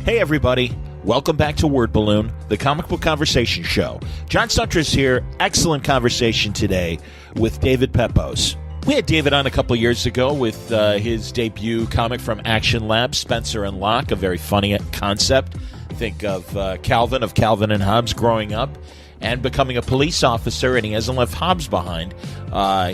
Hey, everybody. Welcome back to Word Balloon, the comic book conversation show. John Suntra's here. Excellent conversation today with David Pepose. We had David on a couple years ago with his debut comic from Action Lab, Spencer and Locke, a very funny concept. Think of Calvin and Hobes growing up and becoming a police officer, and he hasn't left Hobbes behind.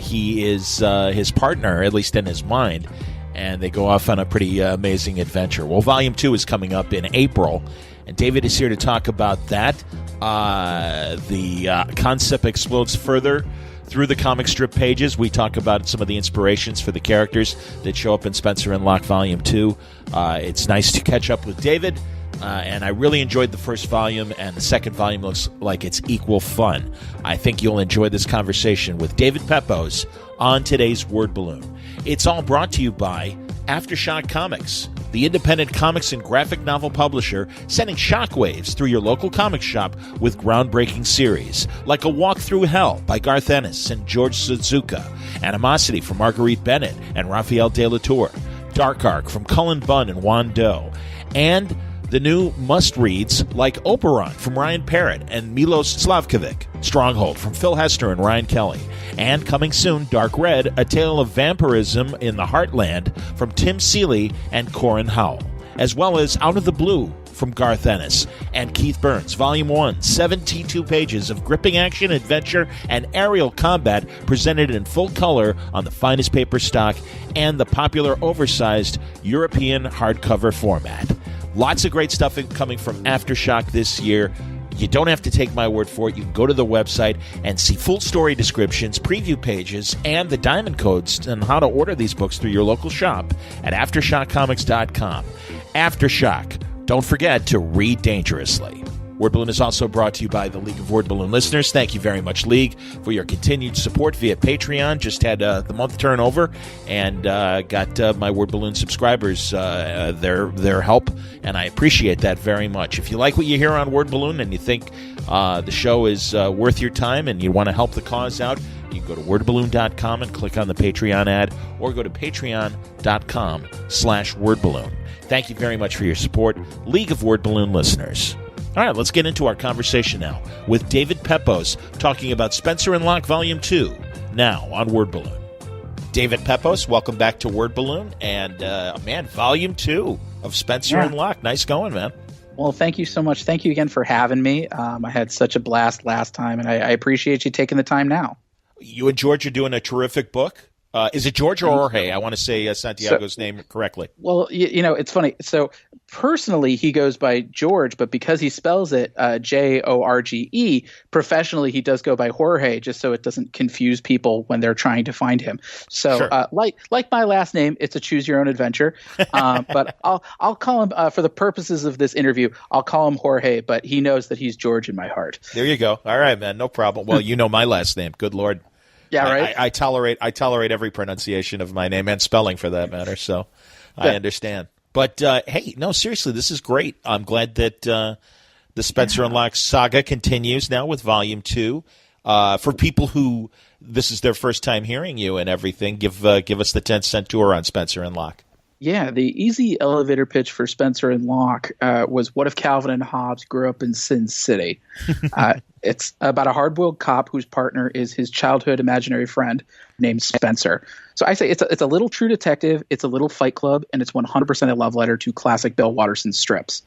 He is his partner, at least in his mind, and they go off on a pretty amazing adventure. Well, Volume 2 is coming up in April, and David is here to talk about that. The concept explodes further through the comic strip pages. We talk about some of the inspirations for the characters that show up in Spencer and Locke Volume 2. It's nice to catch up with David. And I really enjoyed the first volume, and the second volume looks like it's equal fun. I think you'll enjoy this conversation with David Pepose on today's Word Balloon. It's all brought to you by Aftershock Comics, the independent comics and graphic novel publisher sending shockwaves through your local comic shop with groundbreaking series like A Walk Through Hell by Garth Ennis and George Suzuka, Animosity from Marguerite Bennett and Raphael De La Tour, Dark Arc from Cullen Bunn and Juan Doe, and the new must-reads like Operon from Ryan Parrott and Milos Slavkovic, Stronghold from Phil Hester and Ryan Kelly, and coming soon, Dark Red, A Tale of Vampirism in the Heartland from Tim Seeley and Corin Howell, as well as Out of the Blue from Garth Ennis and Keith Burns, Volume 1, 72 pages of gripping action, adventure, and aerial combat presented in full color on the finest paper stock and the popular oversized European hardcover format. Lots of great stuff coming from Aftershock this year. You don't have to take my word for it. You can go to the website and see full story descriptions, preview pages, and the diamond codes on how to order these books through your local shop at AftershockComics.com. Aftershock. Don't forget to read dangerously. Word Balloon is also brought to you by the League of Word Balloon listeners. Thank you very much, League, for your continued support via Patreon. Just had the month turnover and got my Word Balloon subscribers their help, and I appreciate that very much. If you like what you hear on Word Balloon and you think the show is worth your time and you want to help the cause out, you can go to wordballoon.com and click on the Patreon ad, or go to patreon.com/wordballoon. Thank you very much for your support, League of Word Balloon listeners. All right, let's get into our conversation now with David Pepose talking about Spencer and Locke Volume 2, now on Word Balloon. David Pepose, welcome back to Word Balloon. And, man, Volume 2 of Spencer and Locke. Nice going, man. Well, thank you so much. Thank you again for having me. I had such a blast last time, and I appreciate you taking the time now. You and George are doing a terrific book. Is it George or Jorge? I want to say Santiago's name correctly. Well, you know, it's funny. So personally, he goes by George, but because he spells it Jorge, professionally, he does go by Jorge, just so it doesn't confuse people when they're trying to find him. So sure. like my last name, it's a choose your own adventure. But I'll call him, for the purposes of this interview, I'll call him Jorge, but he knows that he's George in my heart. There you go. All right, man. No problem. Well, you know my last name. Good Lord. Yeah, right. I tolerate every pronunciation of my name and spelling for that matter. So I understand. But hey, no, seriously, this is great. I'm glad that the Spencer and Locke saga continues now with Volume 2. For people who this is their first time hearing you and everything, give us the 10-cent tour on Spencer and Locke. Yeah, the easy elevator pitch for Spencer and Locke was, what if Calvin and Hobbes grew up in Sin City? It's about a hard-boiled cop whose partner is his childhood imaginary friend named Spencer. So I say it's a little True Detective, it's a little Fight Club, and it's 100% a love letter to classic Bill Watterson strips.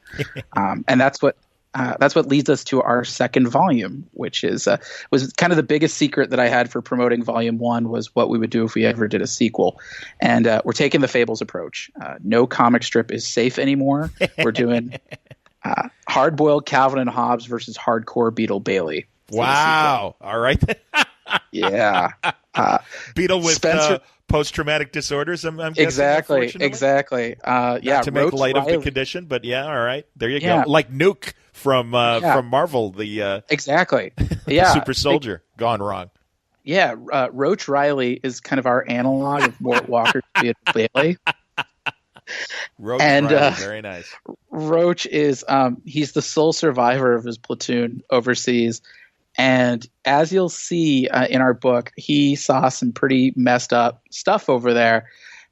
And that's what leads us to our second volume, which was kind of the biggest secret that I had for promoting Volume 1 was what we would do if we ever did a sequel. And we're taking the Fables approach. No comic strip is safe anymore. We're doing hard-boiled Calvin and Hobbes versus hardcore Beetle Bailey. Wow. All right. Yeah. Beetle with post-traumatic disorders, I'm guessing. Exactly. Not to make light of the condition, but yeah, all right. There you go. Like Nuke from Marvel, the exactly. The super soldier gone wrong. Yeah, Roach Riley is kind of our analog of Mort Walker Bailey. Roach Riley, very nice. Roach is he's the sole survivor of his platoon overseas. And as you'll see in our book, he saw some pretty messed up stuff over there.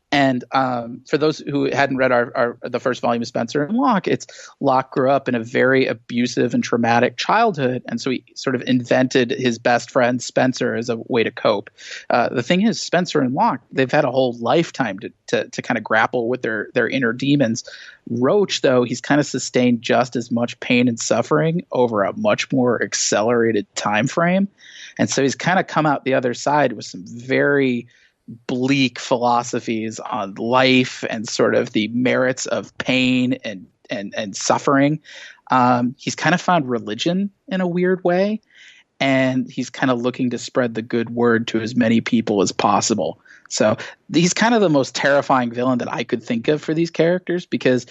And for those who hadn't read the first volume of Spencer and Locke, it's Locke grew up in a very abusive and traumatic childhood, and so he sort of invented his best friend Spencer as a way to cope. The thing is, Spencer and Locke, they've had a whole lifetime to kind of grapple with their inner demons. Roach, though, he's kind of sustained just as much pain and suffering over a much more accelerated time frame, and so he's kind of come out the other side with some very bleak philosophies on life and sort of the merits of pain and suffering. He's kind of found religion in a weird way, and he's kind of looking to spread the good word to as many people as possible. So he's kind of the most terrifying villain that I could think of for these characters, because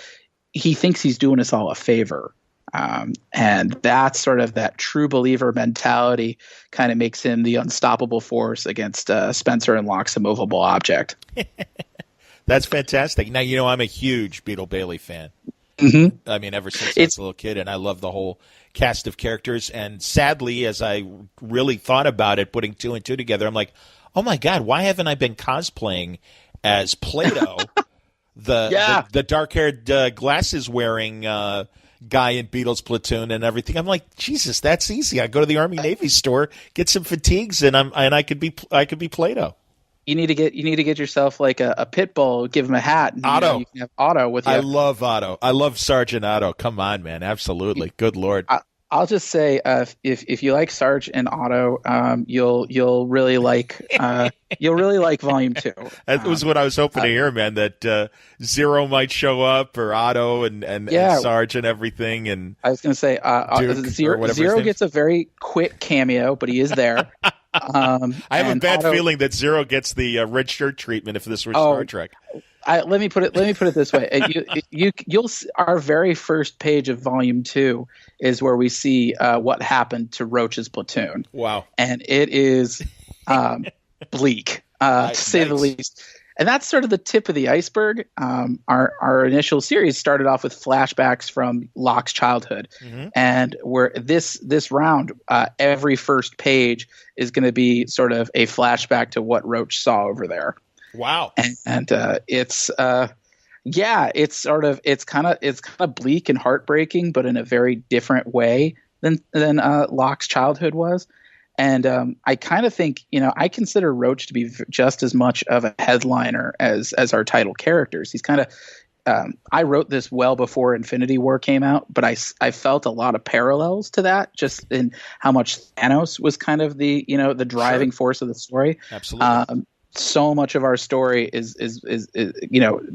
he thinks he's doing us all a favor. And that's sort of that true believer mentality kind of makes him the unstoppable force against Spencer and Locke's immovable object. That's fantastic. Now, I'm a huge Beetle Bailey fan. Mm-hmm. I mean, ever since I was a little kid, and I love the whole cast of characters. And sadly, as I really thought about it, putting two and two together, I'm like, oh my God, why haven't I been cosplaying as Plato, the dark-haired, glasses-wearing guy in Beatles platoon and everything? I'm like, Jesus, that's easy. I go to the Army Navy store, get some fatigues, and I could be Plato. You need to get yourself like a pit bull, give him a hat. And, Otto. You can have Otto with you. I love Otto. I love Sergeant Otto. Come on, man. Absolutely. Good Lord. I'll just say, if you like Sarge and Otto, you'll really like Volume 2. That was what I was hoping to hear, man. That Zero might show up, or Otto and Sarge and everything. And I was going to say, Zero gets a very quick cameo, but he is there. I have a bad feeling that Zero gets the red shirt treatment if this were Star Trek. Let me put it this way. You'll our very first page of Volume 2 is where we see what happened to Roach's platoon. Wow. And it is bleak, to say the least. And that's sort of the tip of the iceberg. Our initial series started off with flashbacks from Locke's childhood. Mm-hmm. And where this round, every first page is going to be sort of a flashback to what Roach saw over there. Wow. And it's kind of bleak and heartbreaking, but in a very different way than Locke's childhood was. And I kind of think, I consider Roach to be just as much of a headliner as our title characters. He's kind of I wrote this well before Infinity War came out, but I felt a lot of parallels to that, just in how much Thanos was kind of the driving force of the story. Absolutely. So much of our story is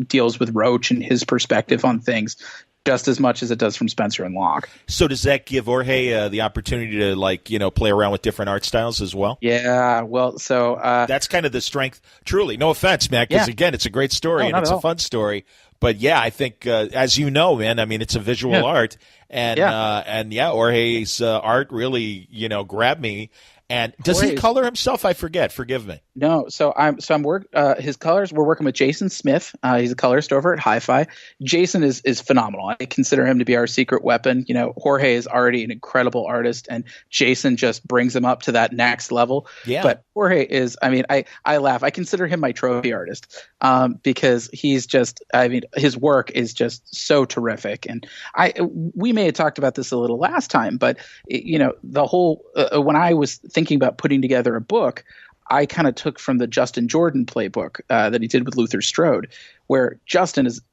deals with Roach and his perspective on things, just as much as it does from Spencer and Locke. So does that give Jorge the opportunity to play around with different art styles as well? Yeah, well, so that's kind of the strength. Truly, no offense, Matt, because again, it's a great story and it's a fun story. But yeah, I think as you know, man, I mean, it's a visual art, and Jorge's art really grabbed me. And does he color himself? I forget. Forgive me. No, his colors. We're working with Jason Smith. He's a colorist over at Hi-Fi. Jason is phenomenal. I consider him to be our secret weapon. Jorge is already an incredible artist, and Jason just brings him up to that next level. Yeah. But Jorge is. I mean, I laugh. I consider him my trophy artist because he's just. I mean, his work is just so terrific. And we may have talked about this a little last time, but the whole when I was thinking about putting together a book, I kind of took from the Justin Jordan playbook that he did with Luther Strode, where Justin is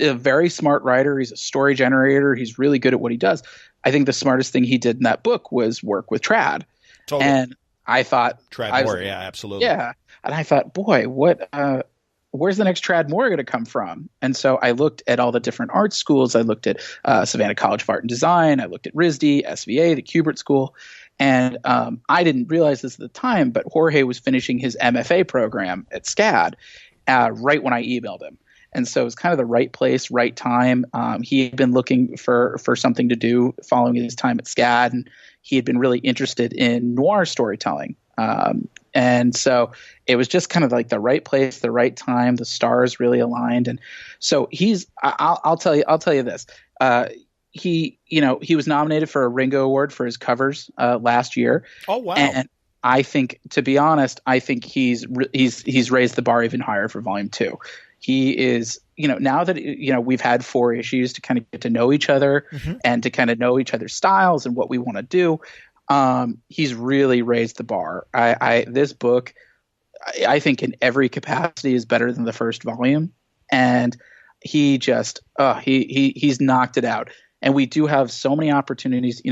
a very smart writer. He's a story generator. He's really good at what he does. I think the smartest thing he did in that book was work with Trad. Totally. And I thought Trad Moore, yeah, absolutely. Yeah. And I thought, boy, where's the next Trad Moore going to come from? And so I looked at all the different art schools. I looked at Savannah College of Art and Design. I looked at RISD, SVA, the Kubert School. And I didn't realize this at the time, but Jorge was finishing his MFA program at SCAD right when I emailed him. And so it was kind of the right place, right time. He had been looking for something to do following his time at SCAD, and he had been really interested in noir storytelling. And so it was just kind of like the right place, the right time. The stars really aligned. And so I'll tell you this. He was nominated for a Ringo Award for his covers last year. Oh, wow. And I think, to be honest, I think he's raised the bar even higher for volume 2. He is, now that, we've had 4 issues to kind of get to know each other and to kind of know each other's styles and what we want to do. He's really raised the bar. This book, I think in every capacity is better than the first volume. And he just, he's knocked it out. And we do have so many opportunities.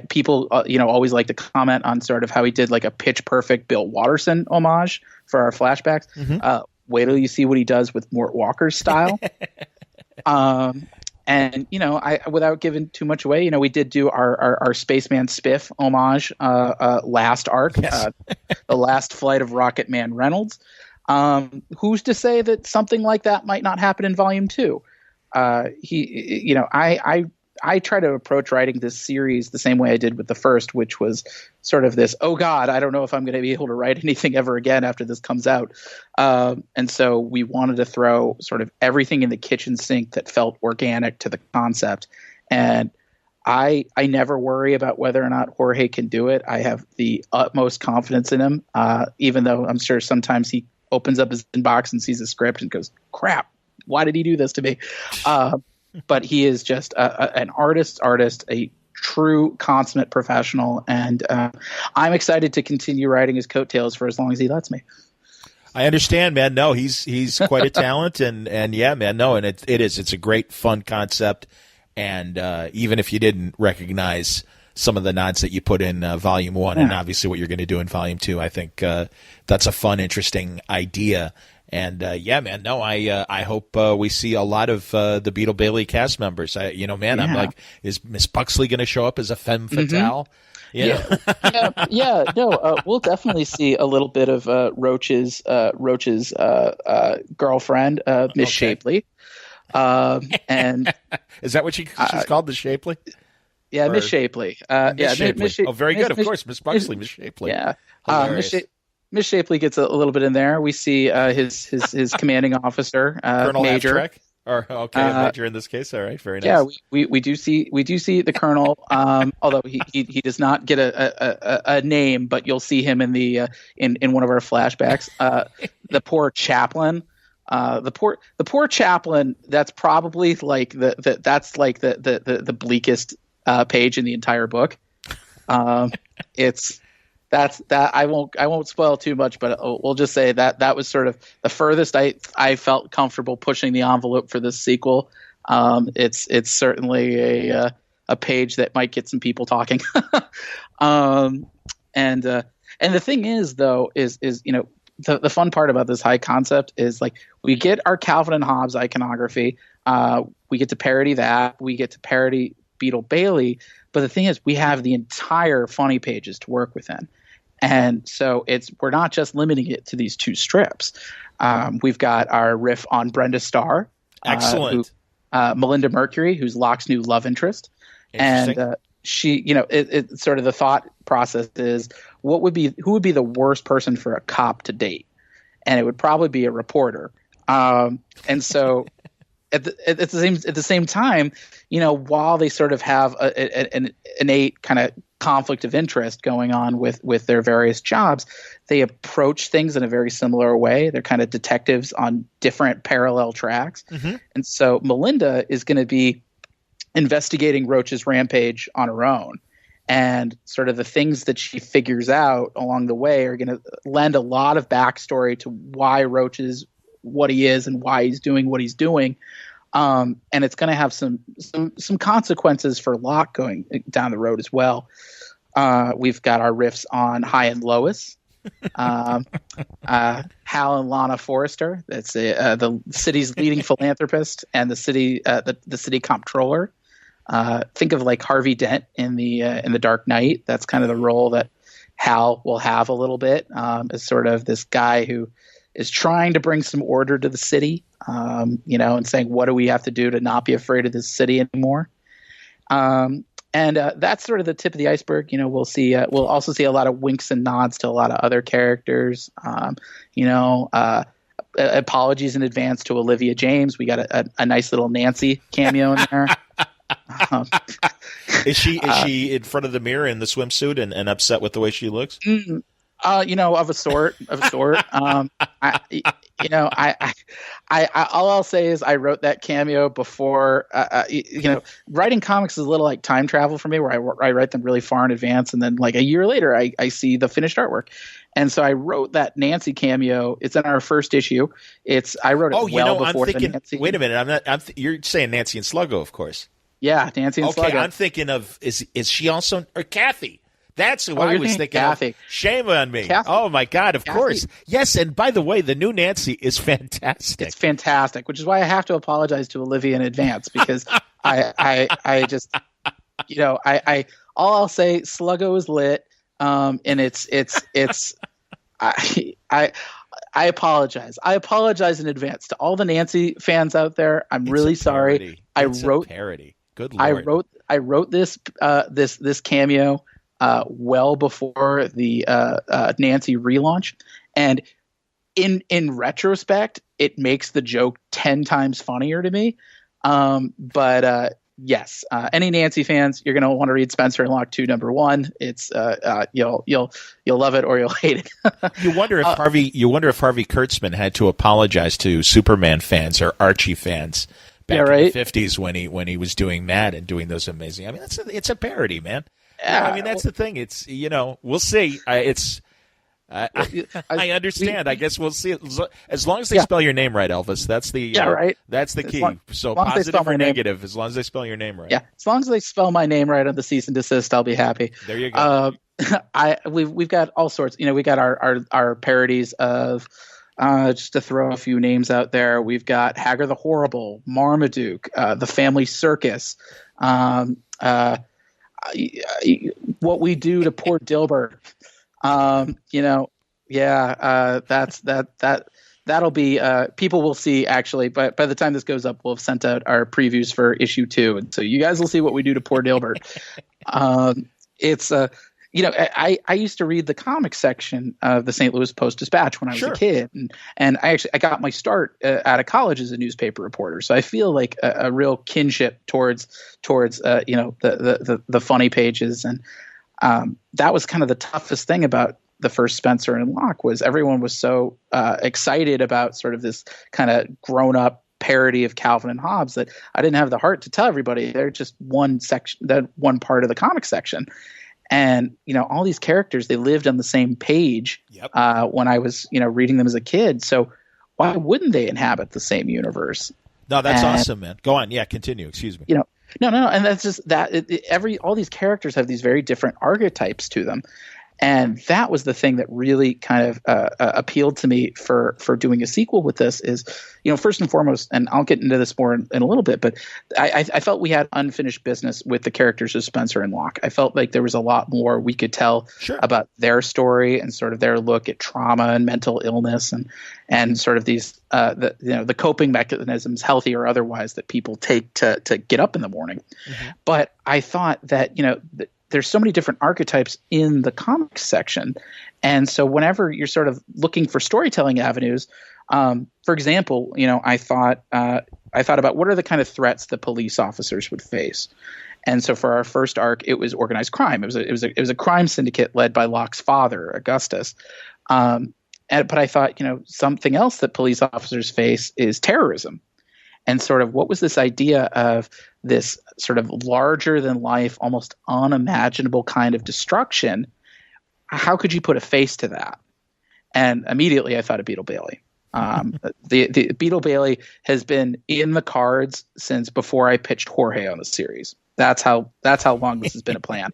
People, always like to comment on sort of how he did like a Pitch Perfect Bill Watterson homage for our flashbacks. Wait till you see what he does with Mort Walker's style. And without giving too much away, we did do our Spaceman Spiff homage last arc, the last flight of Rocket Man Reynolds. Who's to say that something like that might not happen in volume 2? I try to approach writing this series the same way I did with the first, which was sort of this, oh God, I don't know if I'm going to be able to write anything ever again after this comes out. And so we wanted to throw sort of everything in the kitchen sink that felt organic to the concept. And I never worry about whether or not Jorge can do it. I have the utmost confidence in him, even though I'm sure sometimes he opens up his inbox and sees a script and goes, crap, why did he do this to me? But he is just an artist, a true consummate professional. And I'm excited to continue writing his coattails for as long as he lets me. I understand, man. No, he's quite a talent. And yeah, man, no. And it's a great, fun concept. And even if you didn't recognize some of the nods that you put in volume 1 and obviously what you're going to do in volume 2, I think that's a fun, interesting idea. And yeah, man, no, I hope we see a lot of the Beetle Bailey cast members. I'm like, is Miss Buxley going to show up as a femme fatale? No, we'll definitely see a little bit of Roach's girlfriend, Miss Shapley. And is that what she's called, the Shapley? Yeah, Miss Shapley. Miss Shapley. Oh, very good. Of course, Miss Buxley, Miss Shapley. Yeah, Miss Shapley gets a little bit in there. We see his commanding officer, Colonel Major. Halftrack? Or Major in this case. All right, very nice. Yeah, we do see the Colonel, although he does not get a name, but you'll see him in the in one of our flashbacks. The poor chaplain. The poor chaplain. That's probably like the bleakest page in the entire book. I won't spoil too much, but we'll just say that was sort of the furthest I felt comfortable pushing the envelope for this sequel. It's certainly a page that might get some people talking. And the thing is, though, is the fun part about this high concept is like we get our Calvin and Hobbes iconography. We get to parody that. We get to parody Beetle Bailey. But the thing is, we have the entire funny pages to work within. And so we're not just limiting it to these 2 strips. We've got our riff on Brenda Starr. Excellent. Melinda Mercury, who's Locke's new love interest. And she, it's sort of the thought process is who would be the worst person for a cop to date? And it would probably be a reporter. And so at the same time, while they sort of have an innate kind of conflict of interest going on with their various jobs, they approach things in a very similar way. They're kind of detectives on different parallel tracks. And so Melinda is going to be investigating Roach's rampage on her own. And sort of the things that she figures out along the way are going to lend a lot of backstory to why Roach is what he is and why he's doing what he's doing. And it's going to have some consequences for Locke going down the road as well. We've got our riffs on High and Lois, Hal and Lana Forrester. That's the city's leading philanthropist and the city comptroller. Think of like Harvey Dent in the Dark Knight. That's kind of the role that Hal will have a little bit, as sort of this guy who is trying to bring some order to the city, and saying, what do we have to do to not be afraid of this city anymore? And that's sort of the tip of the iceberg. We'll see. We'll also see a lot of winks and nods to a lot of other characters. Apologies in advance to Olivia James. We got a nice little Nancy cameo in there. Is she in front of the mirror in the swimsuit and upset with the way she looks? Of a sort. All I'll say is I wrote that cameo before. Writing comics is a little like time travel for me, where I write them really far in advance, and then like a year later, I see the finished artwork. And so I wrote that Nancy cameo. It's in our first issue. I wrote it before the Nancy. Wait a minute. You're saying Nancy and Sluggo, of course. Yeah, Nancy and Sluggo. Okay, I'm thinking of is she also or Kathy? That's who I was thinking Kathy. of. Shame on me. Kathy. Oh, my God, of course. Yes, and by the way, the new Nancy is fantastic. It's fantastic, which is why I have to apologize to Olivia in advance, because I just, all I'll say, Sluggo is lit, and I apologize. I apologize in advance to all the Nancy fans out there. I'm really sorry. It's a parody. Good Lord. I wrote this cameo well before the Nancy relaunch, and in retrospect, it makes the joke 10 times funnier to me. Yes, any Nancy fans, you're gonna want to read Spencer and Locke 2 #1. It's you'll love it or you'll hate it. You wonder if Harvey Kurtzman had to apologize to Superman fans or Archie fans back in the 50s when he was doing that and doing those amazing. I mean, it's a parody, man. Yeah, I mean, that's the thing. It's we'll see. I understand. I guess we'll see. As long as they spell your name right, Elvis. That's the right. That's the key. So positive or negative, as long as they spell your name right. Yeah, as long as they spell my name right on the cease and desist, I'll be happy. There you go. We've got all sorts. We got our parodies of. Just to throw a few names out there, we've got Hagar the Horrible, Marmaduke, the Family Circus. What we do to poor Dilbert, that'll be people will see actually, but by the time this goes up, we'll have sent out our previews for issue 2, and so you guys will see what we do to poor Dilbert. I used to read the comic section of the St. Louis Post-Dispatch when I was a kid, and I got my start out of college as a newspaper reporter. So I feel like a real kinship towards the funny pages, and that was kind of the toughest thing about the first Spencer and Locke was everyone was so excited about sort of this kind of grown-up parody of Calvin and Hobbes that I didn't have the heart to tell everybody they're just one section, that one part of the comic section. And, all these characters, they lived on the same page when I was, reading them as a kid. So why wouldn't they inhabit the same universe? No, that's awesome, man. Go on. Yeah, continue. Excuse me. No. And that's just that all these characters have these very different archetypes to them. And that was the thing that really kind of appealed to me for doing a sequel with this is, first and foremost, and I'll get into this more in a little bit, but I felt we had unfinished business with the characters of Spencer and Locke. I felt like there was a lot more we could tell about their story and sort of their look at trauma and mental illness and sort of these the coping mechanisms, healthy or otherwise, that people take to get up in the morning. Mm-hmm. But I thought that there's so many different archetypes in the comics section. And so whenever you're sort of looking for storytelling avenues, for example, I thought about what are the kind of threats that police officers would face. And so for our first arc, it was organized crime. It was a crime syndicate led by Locke's father, Augustus. But I thought, something else that police officers face is terrorism. And sort of what was this idea of this sort of larger than life, almost unimaginable kind of destruction? How could you put a face to that? And immediately I thought of Beetle Bailey. The Beetle Bailey has been in the cards since before I pitched Jorge on the series. That's how long this has been a plan.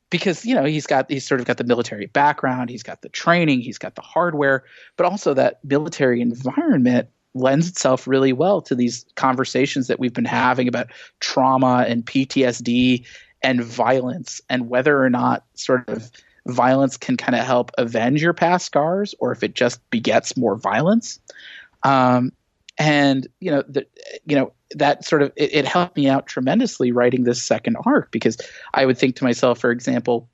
Because he's sort of got the military background, he's got the training, he's got the hardware, but also that military environment lends itself really well to these conversations that we've been having about trauma and PTSD and violence, and whether or not sort of violence can kind of help avenge your past scars, or if it just begets more violence. That sort of it helped me out tremendously writing this second arc, because I would think to myself, for example,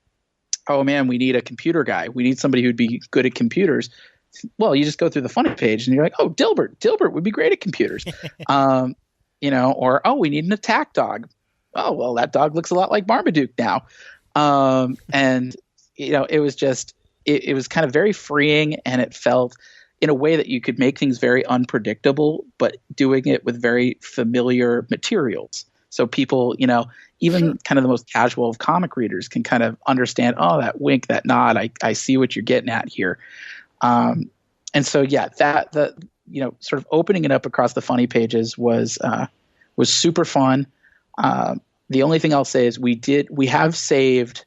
oh man, we need a computer guy. We need somebody who'd be good at computers. Well, you just go through the funny page and you're like, oh, Dilbert would be great at computers. Or, oh, we need an attack dog. Oh, well, that dog looks a lot like Marmaduke now. And it was just it was kind of very freeing, and it felt in a way that you could make things very unpredictable, but doing it with very familiar materials. So people, even kind of the most casual of comic readers can kind of understand, oh, that wink, that nod, I see what you're getting at here. And so, sort of opening it up across the funny pages was super fun. The only thing I'll say is we have saved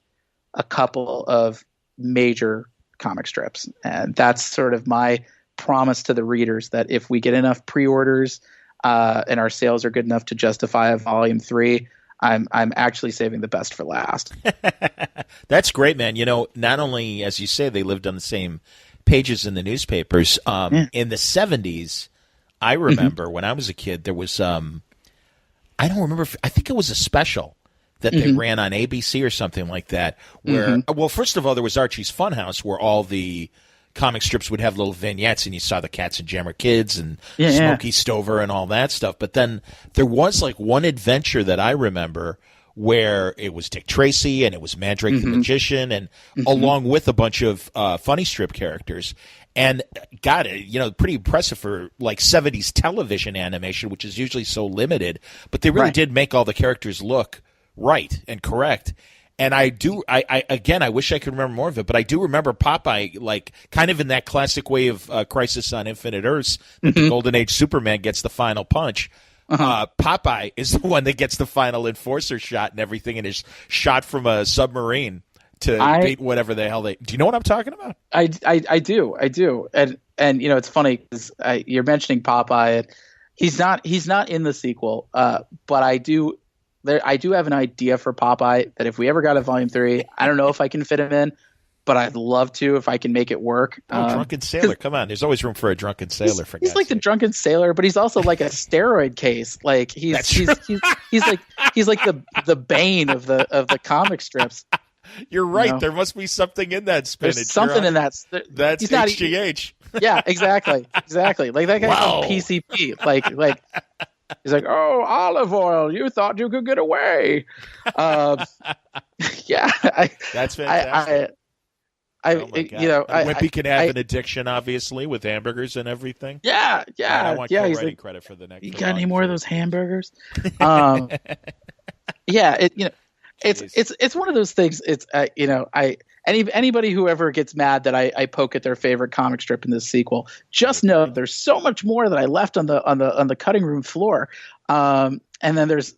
a couple of major comic strips, and that's sort of my promise to the readers that if we get enough pre-orders and our sales are good enough to justify a volume 3, I'm actually saving the best for last. That's great, man. Not only, as you say, they lived on the same pages in the newspapers. In the 70s, I remember when I was a kid, there was I don't remember. I think it was a special that they ran on ABC or something like that. Where, well, first of all, there was Archie's Funhouse, where all the comic strips would have little vignettes, and you saw the Cats and Jammer Kids and Smokey Stover and all that stuff. But then there was like one adventure that I remember where it was Dick Tracy and it was Mandrake the Magician, and along with a bunch of funny strip characters. And got it, pretty impressive for like 70s television animation, which is usually so limited. But they really did make all the characters look right and correct. And I wish I could remember more of it, but I do remember Popeye, like, kind of in that classic way of Crisis on Infinite Earths, that the Golden Age Superman gets the final punch. Popeye is the one that gets the final enforcer shot and everything, and is shot from a submarine to beat whatever the hell they. Do you know what I'm talking about? I do, and it's funny because you're mentioning Popeye. And he's not in the sequel, but I do have an idea for Popeye that if we ever got a volume 3, I don't know if I can fit him in, but I'd love to if I can make it work. Drunken Sailor, come on! There's always room for a drunken sailor. He's like the drunken sailor, but he's also like a steroid case. Like he's like the Bane of the comic strips. You're right. There must be something in that spinach. There's something in that. That's HGH. Yeah, exactly. Like that guy's on PCP. Like he's like, oh, olive oil. You thought you could get away. Yeah, that's fantastic. Wimpy can have an addiction, obviously, with hamburgers and everything. Yeah. I want co-writing credit for the next. You got any more of those hamburgers? It's one of those things. It's anybody who ever gets mad that I poke at their favorite comic strip in this sequel, just know there's so much more that I left on the cutting room floor. And then there's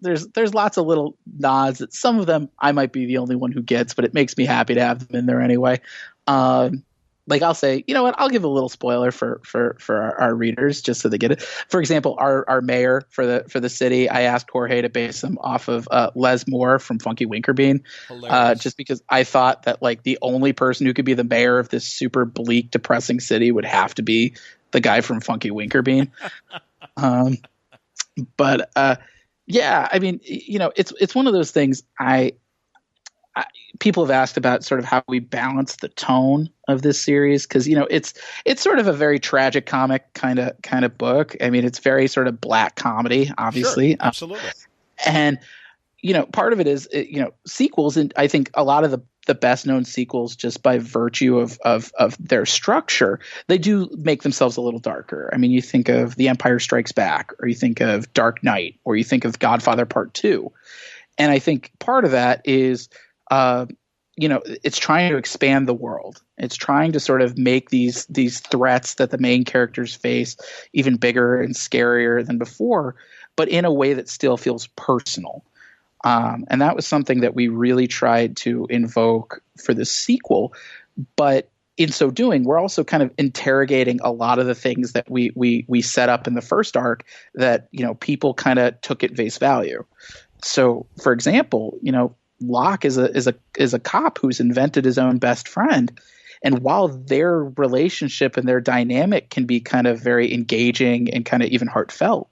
lots of little nods that some of them I might be the only one who gets, but it makes me happy to have them in there anyway. Like I'll say, you know what? I'll give a little spoiler for our readers just so they get it. For example, our mayor for the city, I asked Jorge to base him off of Les Moore from Funky Winkerbean, just because I thought that like the only person who could be the mayor of this super bleak, depressing city would have to be the guy from Funky Winkerbean. But yeah, I mean, it's one of those things. People have asked about sort of how we balance the tone of this series, because it's sort of a very tragic comic kind of book. I mean, it's very sort of black comedy, obviously. Sure, absolutely. And part of it is sequels, and I think a lot of the best known sequels, just by virtue of their structure, they do make themselves a little darker. I mean, you think of The Empire Strikes Back, or you think of Dark Knight, or you think of Godfather Part 2. And I think part of that is it's trying to expand the world. It's trying to sort of make these threats that the main characters face even bigger and scarier than before, but in a way that still feels personal. And that was something that we really tried to invoke for the sequel. But in so doing, we're also kind of interrogating a lot of the things that we set up in the first arc that, people kind of took at face value. So, for example, Locke is a cop who's invented his own best friend. And while their relationship and their dynamic can be kind of very engaging and kind of even heartfelt,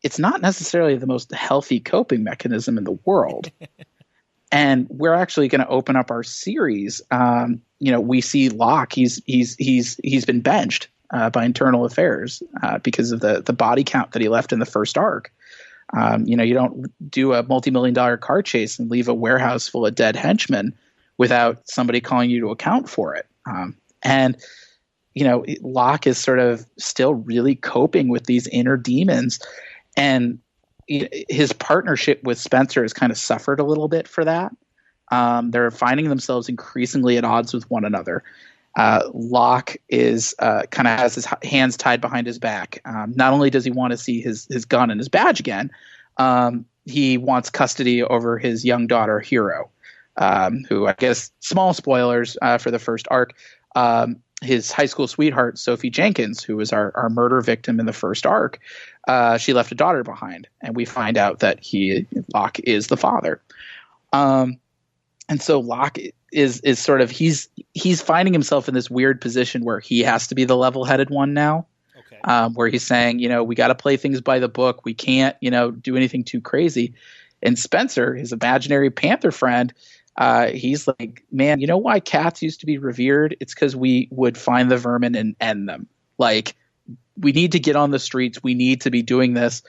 it's not necessarily the most healthy coping mechanism in the world. And we're actually going to open up our series. We see Locke. He's been benched by Internal Affairs because of the body count that he left in the first arc. You don't do a multi-million-dollar car chase and leave a warehouse full of dead henchmen without somebody calling you to account for it. And Locke is sort of still really coping with these inner demons, and his partnership with Spencer has kind of suffered a little bit for that. They're finding themselves increasingly at odds with one another. Locke is kind of has his hands tied behind his back. Not only does he want to see his gun and his badge again, he wants custody over his young daughter, Hero, who, I guess, small spoilers for the first arc, his high school sweetheart, Sophie Jenkins, who was our murder victim in the first arc, she left a daughter behind, and we find out that Locke is the father. And so Locke is sort of he's finding himself in this weird position where he has to be the level-headed one now. Okay. Where he's saying, we got to play things by the book. We can't, do anything too crazy. And Spencer, his imaginary panther friend, he's like, man, you know why cats used to be revered? It's because we would find the vermin and end them. Like, we need to get on the streets. We need to be doing this.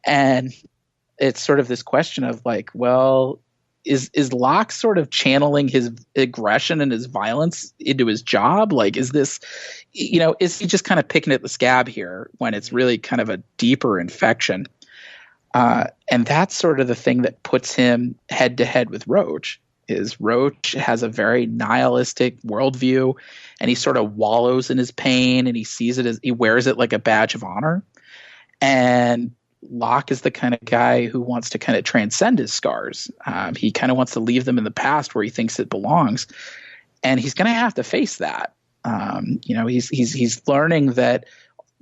And it's sort of this question of like, well, is Locke sort of channeling his aggression and his violence into his job? Like, is this, is he just kind of picking at the scab here when it's really kind of a deeper infection? And that's sort of the thing that puts him head to head with Roach. Roach has a very nihilistic worldview, and he sort of wallows in his pain, and he wears it like a badge of honor. And Locke is the kind of guy who wants to kind of transcend his scars. He kind of wants to leave them in the past where he thinks it belongs, and he's going to have to face that. He's learning that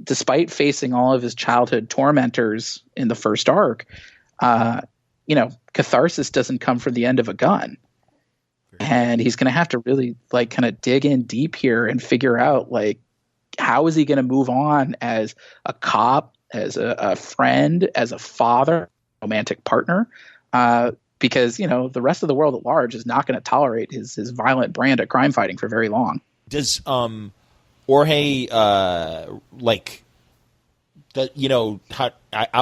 despite facing all of his childhood tormentors in the first arc, catharsis doesn't come from the end of a gun. And he's going to have to really like kind of dig in deep here and figure out like, how is he going to move on as a cop, as a friend, as a father, romantic partner? Because, the rest of the world at large is not going to tolerate his violent brand of crime fighting for very long. Does Jorge I'll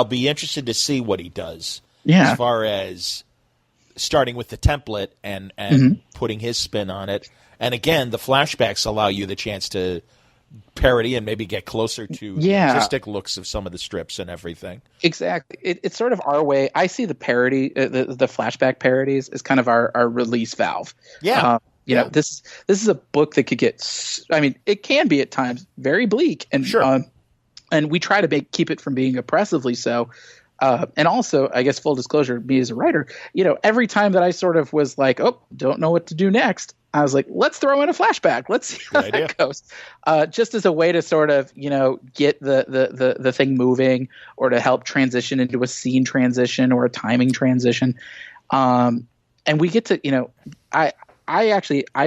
be interested to see what he does. Yeah. As far as starting with the template and putting his spin on it. And again, the flashbacks allow you the chance to parody and maybe get closer to the artistic looks of some of the strips and everything. Exactly. It's sort of our way. I see the parody, the flashback parodies as kind of our release valve. Yeah. This is a book that could get, it can be at times very bleak, and sure. And we try to keep it from being oppressively so. And also, I guess, full disclosure, me as a writer, every time that I sort of was like, oh, don't know what to do next, I was like, let's throw in a flashback. Let's see how that goes. Just as a way to sort of, get the thing moving, or to help transition into a scene transition or a timing transition. And we get to, I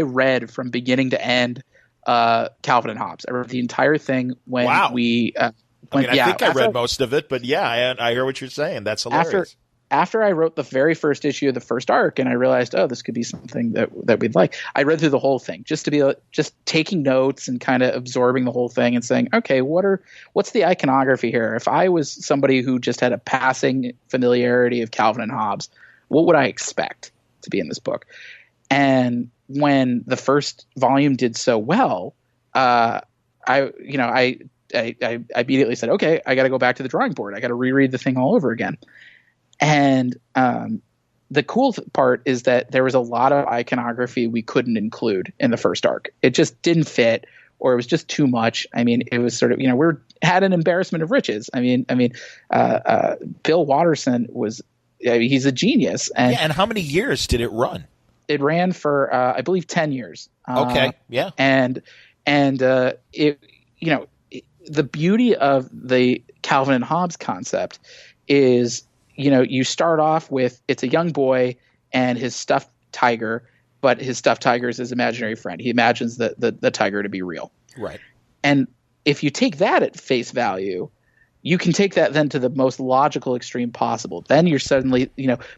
read from beginning to end Calvin and Hobes. I read the entire thing when we I think I read most of it, but I hear what you're saying. That's hilarious. After I wrote the very first issue of the first arc, and I realized, this could be something that we'd like, I read through the whole thing just to be just taking notes and kind of absorbing the whole thing and saying, okay, what's the iconography here? If I was somebody who just had a passing familiarity of Calvin and Hobes, what would I expect to be in this book? And when the first volume did so well, I immediately said, okay, I got to go back to the drawing board. I got to reread the thing all over again. And the cool part is that there was a lot of iconography we couldn't include in the first arc. It just didn't fit, or it was just too much. It was sort of, had an embarrassment of riches. Bill Watterson he's a genius. And how many years did it run? It ran for, I believe, 10 years. Okay. Yeah. And it, the beauty of the Calvin and Hobes concept is, you start off with, it's a young boy and his stuffed tiger, but his stuffed tiger is his imaginary friend. He imagines the tiger to be real. Right. And if you take that at face value, you can take that then to the most logical extreme possible. Then you're suddenly,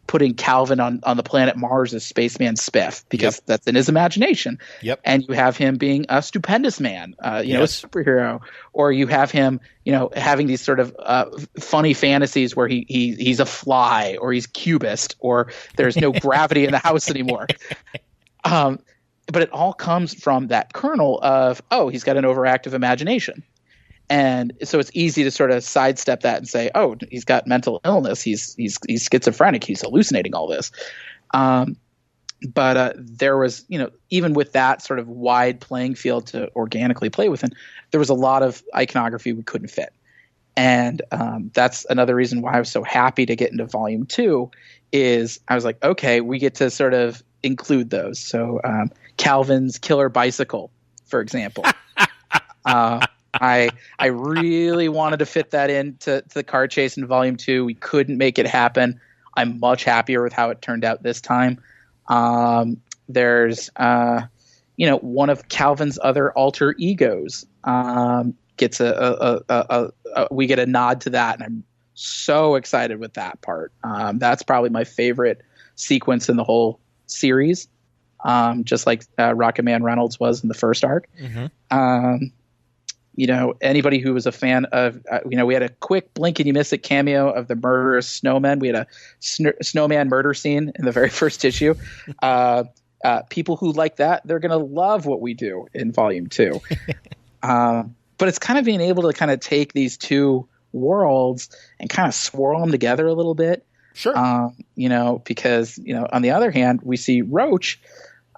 putting Calvin on the planet Mars as Spaceman Spiff, because that's in his imagination. Yep. And you have him being a stupendous man, a superhero, or you have him, having these sort of funny fantasies where he's a fly, or he's cubist, or there's no gravity in the house anymore. But it all comes from that kernel of, oh, he's got an overactive imagination. And so it's easy to sort of sidestep that and say, oh, he's got mental illness. He's schizophrenic. He's hallucinating all this. But there was, even with that sort of wide playing field to organically play within, there was a lot of iconography we couldn't fit. And that's another reason why I was so happy to get into volume 2 is I was like, okay, we get to sort of include those. So Calvin's killer bicycle, for example. I really wanted to fit that into the car chase in volume 2. We couldn't make it happen. I'm much happier with how it turned out this time. There's one of Calvin's other alter egos gets we get a nod to that, and I'm so excited with that part. That's probably my favorite sequence in the whole series, just like Rocket Man Reynolds was in the first arc. Mm-hmm. Anybody who was a fan of, we had a quick blink and you miss it cameo of the murderous snowman. We had a snowman murder scene in the very first issue. People who like that, they're going to love what we do in volume 2. But it's kind of being able to kind of take these two worlds and kind of swirl them together a little bit. Sure. Because, on the other hand, we see Roach,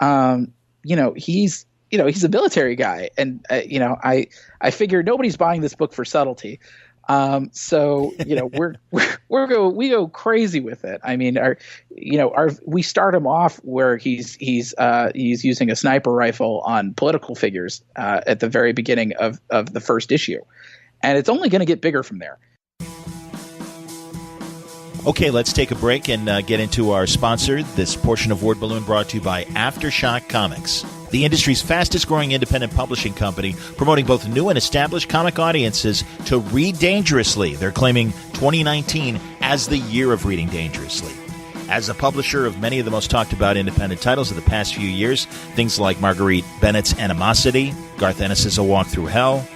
he's a military guy, and I figure nobody's buying this book for subtlety. So we go crazy with it. I mean, we start him off where he's using a sniper rifle on political figures at the very beginning of the first issue, and it's only going to get bigger from there. Okay, let's take a break and get into our sponsor. This portion of Word Balloon brought to you by Aftershock Comics, the industry's fastest-growing independent publishing company, promoting both new and established comic audiences to read dangerously. They're claiming 2019 as the year of reading dangerously. As a publisher of many of the most talked-about independent titles of the past few years, things like Marguerite Bennett's Animosity, Garth Ennis' A Walk Through Hell,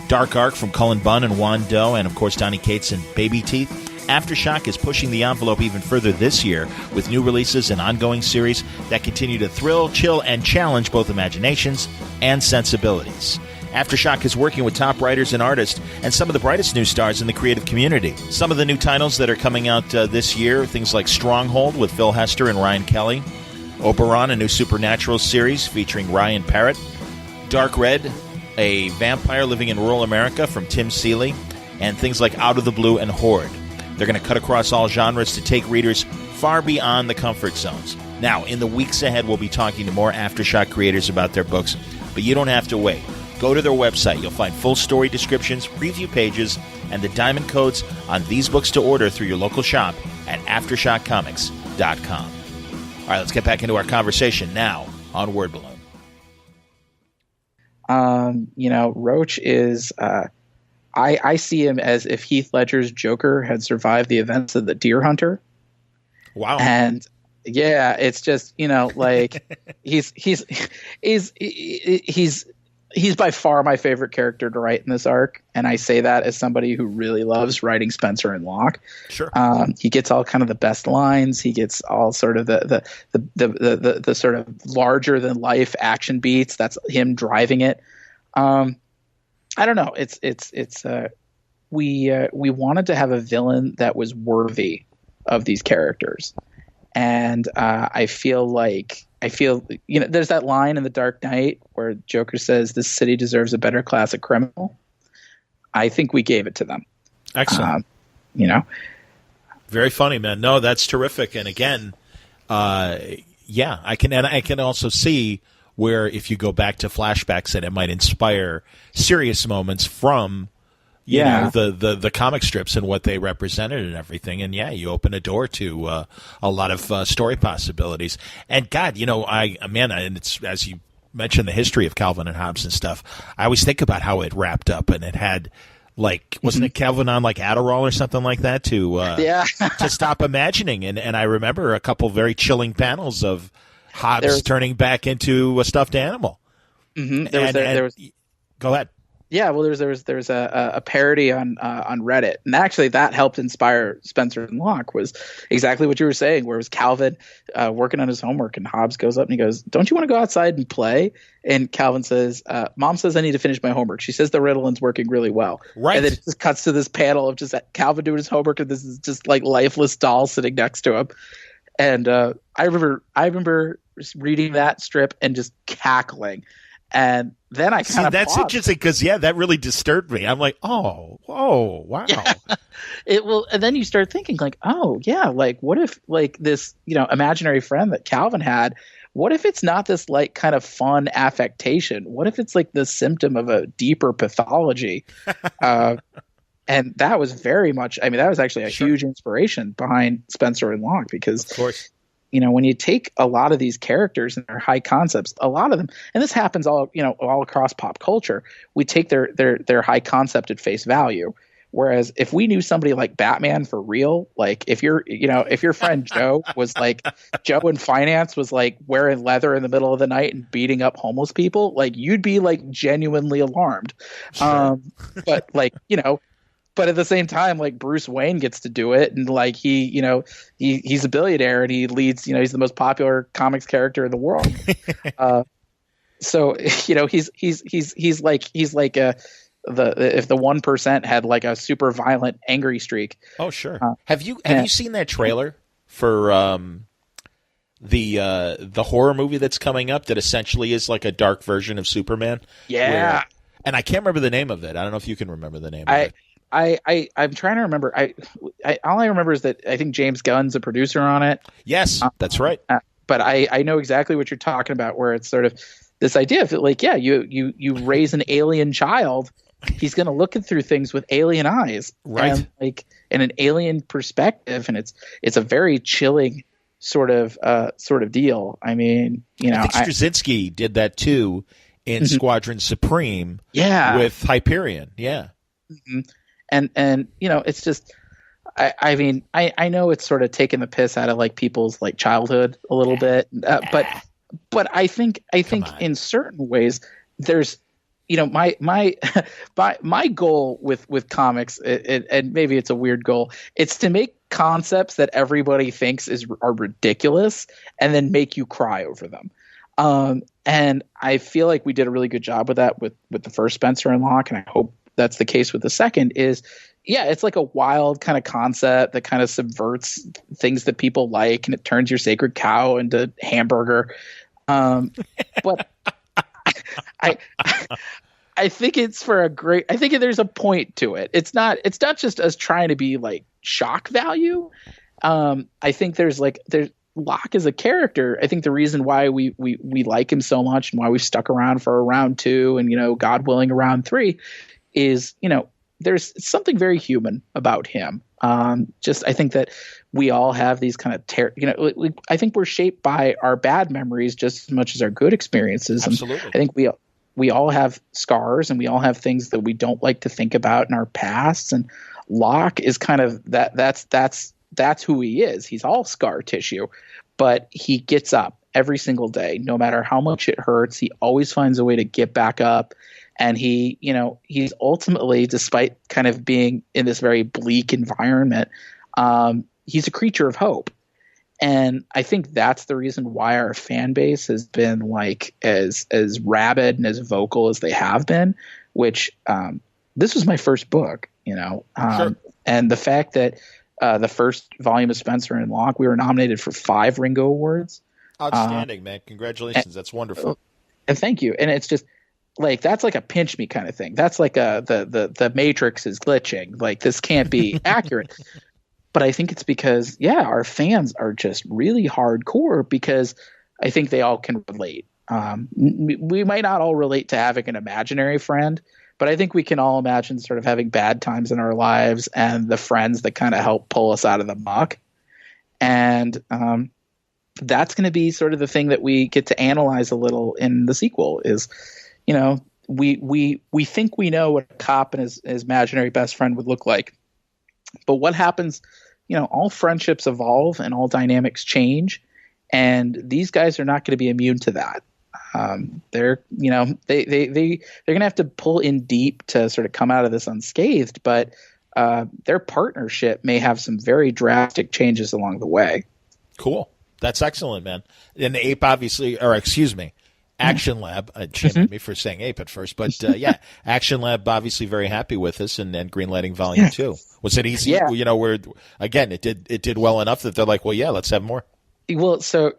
Dark Arc from Cullen Bunn and Juan Doe, and, of course, Donny Cates and Baby Teeth, Aftershock is pushing the envelope even further this year with new releases and ongoing series that continue to thrill, chill, and challenge both imaginations and sensibilities. Aftershock is working with top writers and artists and some of the brightest new stars in the creative community. Some of the new titles that are coming out this year, things like Stronghold with Phil Hester and Ryan Kelly, Oberon, a new supernatural series featuring Ryan Parrott, Dark Red, a vampire living in rural America from Tim Seeley, and things like Out of the Blue and Horde. They're going to cut across all genres to take readers far beyond the comfort zones. Now, in the weeks ahead, we'll be talking to more Aftershock creators about their books, but you don't have to wait. Go to their website. You'll find full story descriptions, preview pages, and the diamond codes on these books to order through your local shop at AftershockComics.com. All right, let's get back into our conversation now on Word Balloon. Roach is... I see him as if Heath Ledger's Joker had survived the events of the Deer Hunter. Wow. And yeah, it's just, he's by far my favorite character to write in this arc. And I say that as somebody who really loves writing Spencer and Locke. Sure. He gets all kind of the best lines. He gets all sort of the sort of larger than life action beats. That's him driving it. I don't know. We wanted to have a villain that was worthy of these characters, and I feel there's that line in The Dark Knight where Joker says this city deserves a better class of criminal. I think we gave it to them. Excellent. Very funny, man. No, that's terrific. And again, I can also see where if you go back to flashbacks that it might inspire serious moments from you know, the comic strips and what they represented and everything. And you open a door to a lot of story possibilities. And God, and it's, as you mentioned, the history of Calvin and Hobbes and stuff, I always think about how it wrapped up, and it had wasn't it Calvin on Adderall or something like that to to stop imagining. And I remember a couple very chilling panels of Hobbes turning back into a stuffed animal. Mm-hmm. There was go ahead. Yeah, well, there's a parody on Reddit, and actually that helped inspire Spencer and Locke. Was exactly what you were saying, where it was Calvin working on his homework, and Hobbes goes up and he goes, "Don't you want to go outside and play?" And Calvin says, "Mom says I need to finish my homework. She says the Ritalин's working really well." Right. And then it just cuts to this panel of just Calvin doing his homework, and this is just like lifeless doll sitting next to him. And I remember reading that strip and just cackling. And then I kind of that's paused. interesting because that really disturbed me. I'm like, oh, wow. Yeah. It will, and then you start thinking like, oh yeah, like what if like this imaginary friend that Calvin had, what if it's not this like kind of fun affectation? What if it's like the symptom of a deeper pathology? And that was very much. I mean, that was actually a huge inspiration behind Spencer and Locke because, of course. When you take a lot of these characters and their high concepts, a lot of them, and this happens all across pop culture, we take their high concept at face value. Whereas if we knew somebody like Batman for real, like if your friend Joe was like Joe in finance was like wearing leather in the middle of the night and beating up homeless people, like you'd be like genuinely alarmed. Sure. But like, but at the same time, like Bruce Wayne gets to do it, and like he's a billionaire and he leads, he's the most popular comics character in the world. So he's like if the 1% had like a super violent angry streak. Oh sure. Have you seen that trailer for the horror movie that's coming up that essentially is like a dark version of Superman? Yeah. And I can't remember the name of it. I don't know if you can remember the name of it. I'm trying to remember. All I remember is that I think James Gunn's a producer on it. Yes, that's right. But I know exactly what you're talking about, where it's sort of this idea of like, yeah, you raise an alien child, he's going to look through things with alien eyes, right? And like in an alien perspective, and it's a very chilling sort of deal. I mean, I think Straczynski did that too in Squadron Supreme, with Hyperion, Mm-hmm. And it's just, I mean, I know it's sort of taking the piss out of like people's like childhood a little bit, but I think in certain ways there's, my goal with comics, and maybe it's a weird goal, it's to make concepts that everybody thinks are ridiculous and then make you cry over them. And I feel like we did a really good job with that with the first Spencer and Locke, and I hope that's the case with the second. It's like a wild kind of concept that kind of subverts things that people like, and it turns your sacred cow into hamburger. But I think it's I think there's a point to it. It's not just us trying to be like shock value. I think there's Locke as a character. I think the reason why we like him so much and why we've stuck around for round 2 and, God willing, around 3 is, there's something very human about him. I think that we all have these kind of I think we're shaped by our bad memories just as much as our good experiences. Absolutely. And I think we all have scars, and we all have things that we don't like to think about in our pasts. And Locke is kind of that's who he is. He's all scar tissue, but he gets up every single day, no matter how much it hurts. He always finds a way to get back up. And he's ultimately, despite kind of being in this very bleak environment, he's a creature of hope. And I think that's the reason why our fan base has been like as rabid and as vocal as they have been, which this was my first book, Sure. And the fact that the first volume of Spencer and Locke, we were nominated for 5 Ringo Awards. Outstanding, man. Congratulations. That's wonderful. And thank you. And it's just, like, that's like a pinch me kind of thing. That's like the Matrix is glitching. Like, this can't be accurate. But I think it's because, our fans are just really hardcore, because I think they all can relate. We might not all relate to having an imaginary friend, but I think we can all imagine sort of having bad times in our lives and the friends that kind of help pull us out of the muck. And that's going to be sort of the thing that we get to analyze a little in the sequel is, we think we know what a cop and his imaginary best friend would look like. But what happens, all friendships evolve and all dynamics change. And these guys are not going to be immune to that. They're they're gonna have to pull in deep to sort of come out of this unscathed, but their partnership may have some very drastic changes along the way. Cool. That's excellent, man. And the Ape, obviously, or excuse me, Action Lab. Shame on me for saying Ape at first, but yeah, Action Lab obviously very happy with us and greenlighting Volume 2. Was it easy? Yeah. Where again it did well enough that they're like, well, yeah, let's have more. Well, so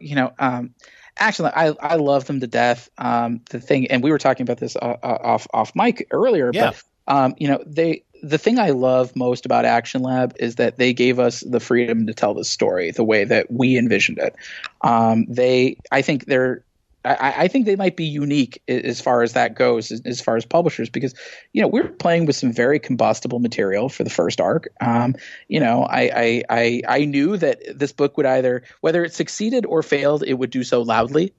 Action Lab, I love them to death. The thing, and we were talking about this off mic earlier, Yeah. but the thing I love most about Action Lab is that they gave us the freedom to tell the story the way that we envisioned it. I think they might be unique as far as that goes, as far as publishers, because we're playing with some very combustible material for the first arc. I knew that this book would either, whether it succeeded or failed, it would do so loudly,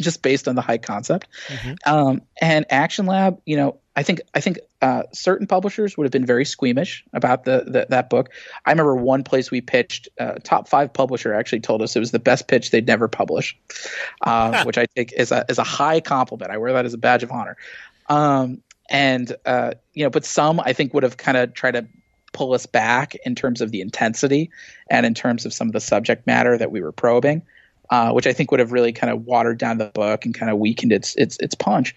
just based on the high concept. Mm-hmm. And Action Lab, I think certain publishers would have been very squeamish about that book. I remember one place we pitched, top 5 publisher actually told us it was the best pitch they'd never publish, which I take as a high compliment. I wear that as a badge of honor. But some I think would have kind of tried to pull us back in terms of the intensity and in terms of some of the subject matter that we were probing, which I think would have really kind of watered down the book and kind of weakened its punch.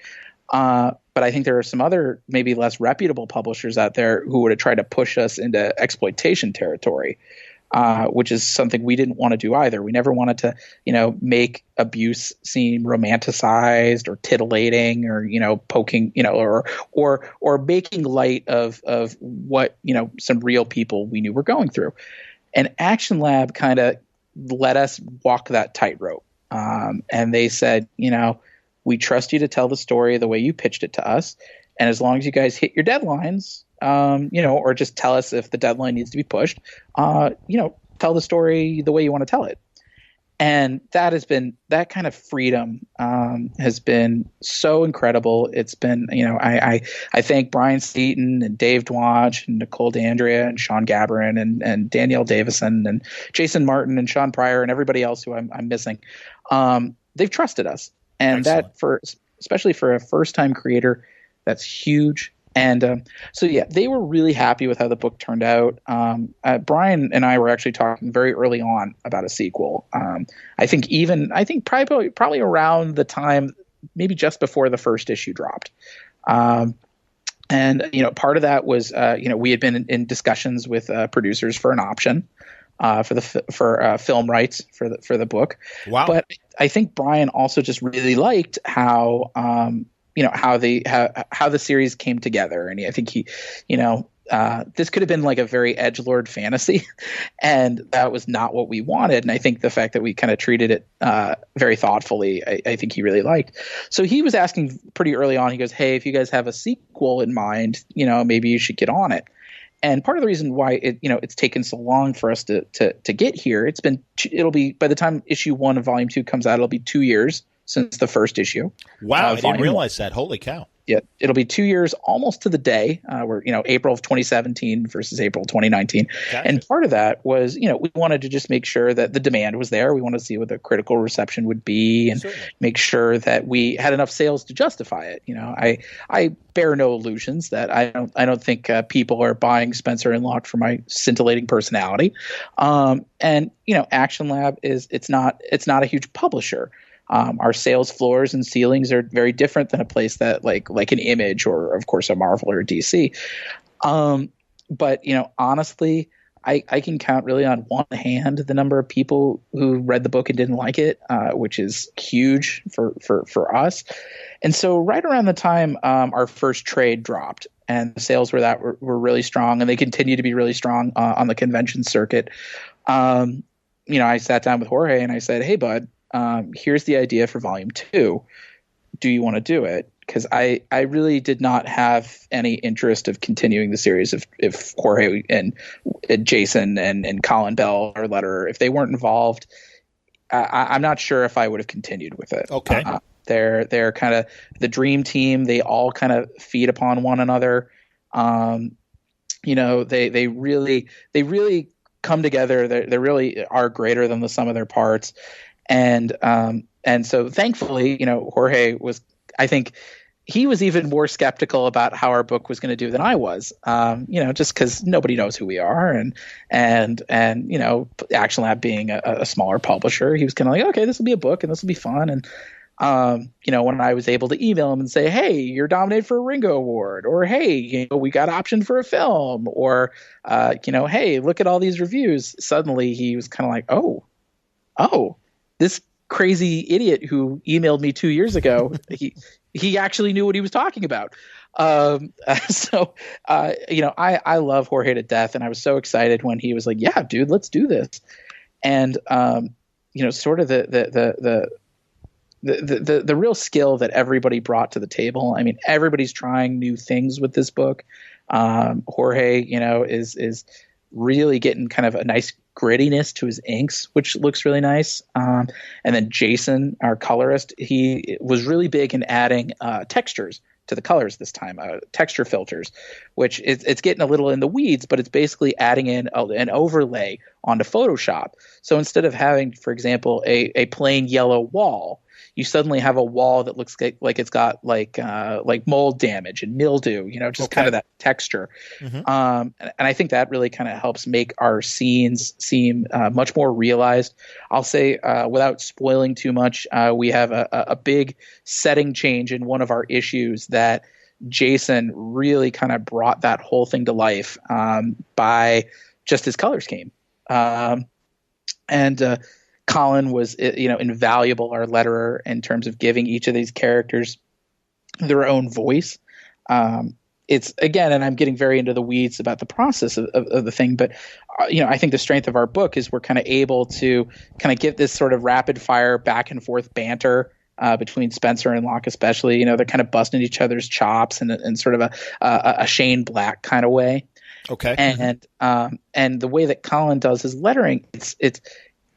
But I think there are some other maybe less reputable publishers out there who would have tried to push us into exploitation territory, which is something we didn't want to do either. We never wanted to, make abuse seem romanticized or titillating or, poking, or making light of what, some real people we knew were going through. And Action Lab kind of let us walk that tightrope. And they said, we trust you to tell the story the way you pitched it to us. And as long as you guys hit your deadlines, or just tell us if the deadline needs to be pushed, tell the story the way you want to tell it. And that kind of freedom has been so incredible. It's been, I thank Brian Seaton and Dave Dwatch and Nicole D'Andrea and Sean Gabberin and Danielle Davison and Jason Martin and Sean Pryor and everybody else who I'm missing. They've trusted us. And Excellent. Especially for a first-time creator, that's huge. And they were really happy with how the book turned out. Brian and I were actually talking very early on about a sequel. I think probably around the time, maybe just before the first issue dropped. Part of that was we had been in discussions with producers for an option. For film rights for the book. Wow. But I think Brian also just really liked how the series came together, and I think he this could have been like a very edgelord fantasy, and that was not what we wanted. And I think the fact that we kind of treated it very thoughtfully, I think he really liked. So he was asking pretty early on. He goes, "Hey, if you guys have a sequel in mind, maybe you should get on it." And part of the reason why it's taken so long for us to get here, it'll be by the time issue 1 of volume 2 comes out, it'll be 2 years since the first issue. Wow, I didn't realize that. Holy cow. Yeah, it'll be 2 years almost to the day. We're April of 2017 versus April 2019. Gotcha. And part of that was we wanted to just make sure that the demand was there. We wanted to see what the critical reception would be and Certainly. Make sure that we had enough sales to justify it. I bear no illusions that I don't think people are buying Spencer and Locke for my scintillating personality. Action Lab it's not a huge publisher. Our sales floors and ceilings are very different than a place that like an Image or of course a Marvel or a DC. But honestly, I can count really on one hand the number of people who read the book and didn't like it, which is huge for us. And so right around the time our first trade dropped and the sales were really strong, and they continue to be really strong on the convention circuit. I sat down with Jorge and I said, "Hey, bud, here's the idea for volume 2. Do you want to do it?" Because I really did not have any interest of continuing the series if Jorge and Jason and Colin Bell or Letter, if they weren't involved, I'm not sure if I would have continued with it. Okay. They're kind of the dream team. They all kind of feed upon one another. They really come together. They really are greater than the sum of their parts. And so thankfully, Jorge was, I think, he was even more skeptical about how our book was going to do than I was, just because nobody knows who we are, and Action Lab being a smaller publisher, he was kind of like, okay, this will be a book and this will be fun. And when I was able to email him and say, hey, you're nominated for a Ringo Award, or hey, we got optioned for a film, or hey, look at all these reviews. Suddenly he was kind of like, oh, this crazy idiot who emailed me 2 years ago, he actually knew what he was talking about. I love Jorge to death, and I was so excited when he was like, yeah, dude, let's do this. And sort of the real skill that everybody brought to the table. I mean, everybody's trying new things with this book. Jorge, is really getting kind of a nice grittiness to his inks, which looks really nice. And then Jason, our colorist, he was really big in adding textures to the colors this time, texture filters, which it's getting a little in the weeds, but it's basically adding in an overlay onto Photoshop. So instead of having, for example, a plain yellow wall, you suddenly have a wall that looks like it's got like mold damage and mildew, kind of that texture. Mm-hmm. And I think that really kind of helps make our scenes seem much more realized. I'll say, without spoiling too much, we have a big setting change in one of our issues that Jason really kind of brought that whole thing to life by just his color scheme. Colin was, invaluable, our letterer, in terms of giving each of these characters their own voice. It's, again, and I'm getting very into the weeds about the process of the thing, but, I think the strength of our book is we're kind of able to kind of get this sort of rapid fire back and forth banter between Spencer and Locke, especially. They're kind of busting each other's chops in sort of a Shane Black kind of way. Okay. And the way that Colin does his lettering,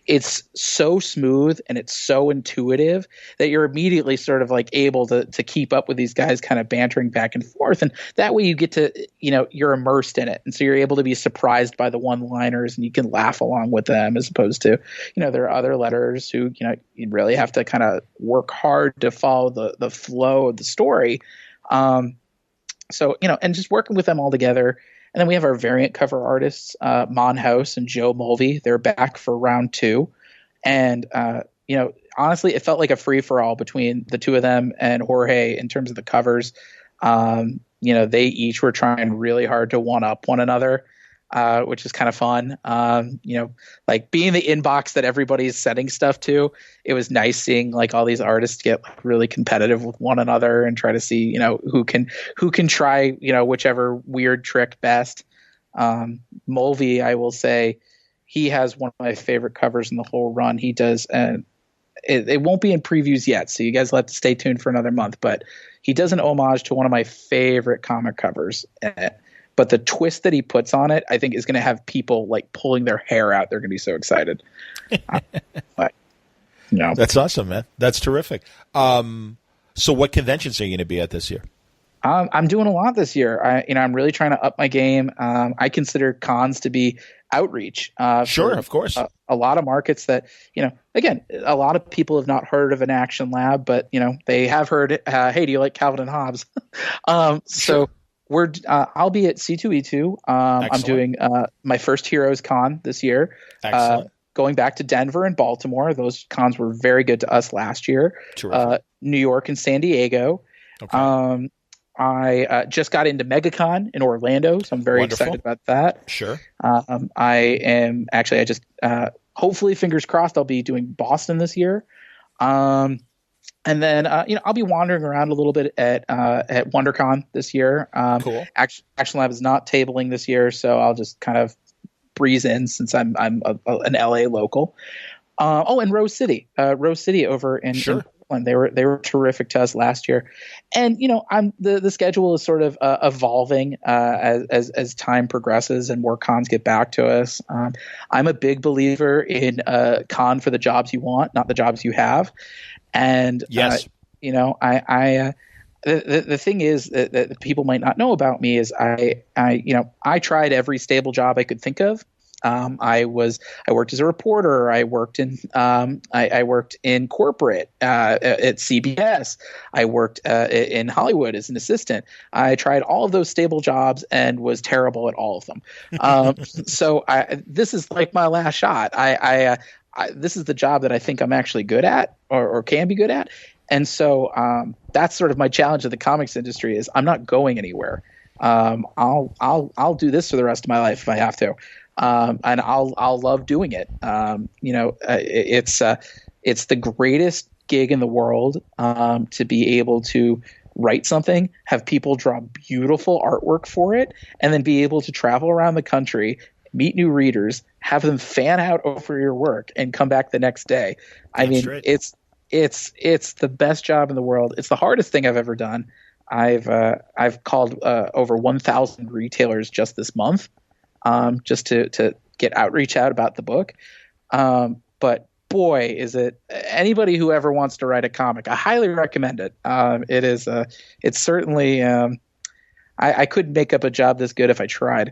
it's so smooth and it's so intuitive that you're immediately sort of like able to keep up with these guys kind of bantering back and forth. And that way you get to, you're immersed in it. And so you're able to be surprised by the one-liners and you can laugh along with them, as opposed to, there are other letters who, you really have to kind of work hard to follow the flow of the story. And just working with them all together. And then we have our variant cover artists, Mon House and Joe Mulvey. They're back for round 2. And, honestly, it felt like a free-for-all between the two of them and Jorge in terms of the covers. They each were trying really hard to one-up one another, which is kind of fun. Like being the inbox that everybody's sending stuff to, it was nice seeing like all these artists get really competitive with one another and try to see, who can try, whichever weird trick best. Mulvey, I will say, he has one of my favorite covers in the whole run. He does, and it won't be in previews yet, so you guys will have to stay tuned for another month, but he does an homage to one of my favorite comic covers. But the twist that he puts on it, I think, is going to have people like pulling their hair out. They're going to be so excited. That's awesome, man. That's terrific. So what conventions are you going to be at this year? I'm doing a lot this year. I'm really trying to up my game. I consider cons to be outreach. Sure, of course. A lot of markets that, again, a lot of people have not heard of an Action Lab, but, they have heard, hey, do you like Calvin and Hobbes? So I'll be at C2E2. I'm doing my first Heroes Con this year. Excellent. Going back to Denver and Baltimore. Those cons were very good to us last year. New York and San Diego. Okay. I just got into MegaCon in Orlando, so I'm very excited about that. Sure. I just hopefully, fingers crossed, I'll be doing Boston this year. And then, I'll be wandering around a little bit at WonderCon this year. Cool. Action Lab is not tabling this year, so I'll just kind of breeze in since I'm an LA local. And Rose City over in Portland. They were terrific to us last year, and the schedule is sort of evolving as time progresses and more cons get back to us. I'm a big believer in con for the jobs you want, not the jobs you have. And yes, the thing is that people might not know about me is I tried every stable job I could think of. I worked as a reporter. I worked in I worked in corporate at CBS. I worked in Hollywood as an assistant. I tried all of those stable jobs and was terrible at all of them. So this is like my last shot. This is the job that I think I'm actually good at or can be good at. And so that's sort of my challenge to the comics industry is I'm not going anywhere. I'll do this for the rest of my life if I have to. And I'll love doing it. It's the greatest gig in the world to be able to write something, have people draw beautiful artwork for it, and then be able to travel around the country, meet new readers, have them fan out over your work, and come back the next day. It's the best job in the world. It's the hardest thing I've ever done. I've called over 1,000 retailers just this month. Just to get outreach out about the book. But boy, is it anybody who ever wants to write a comic, I highly recommend it. It's certainly, I couldn't make up a job this good if I tried.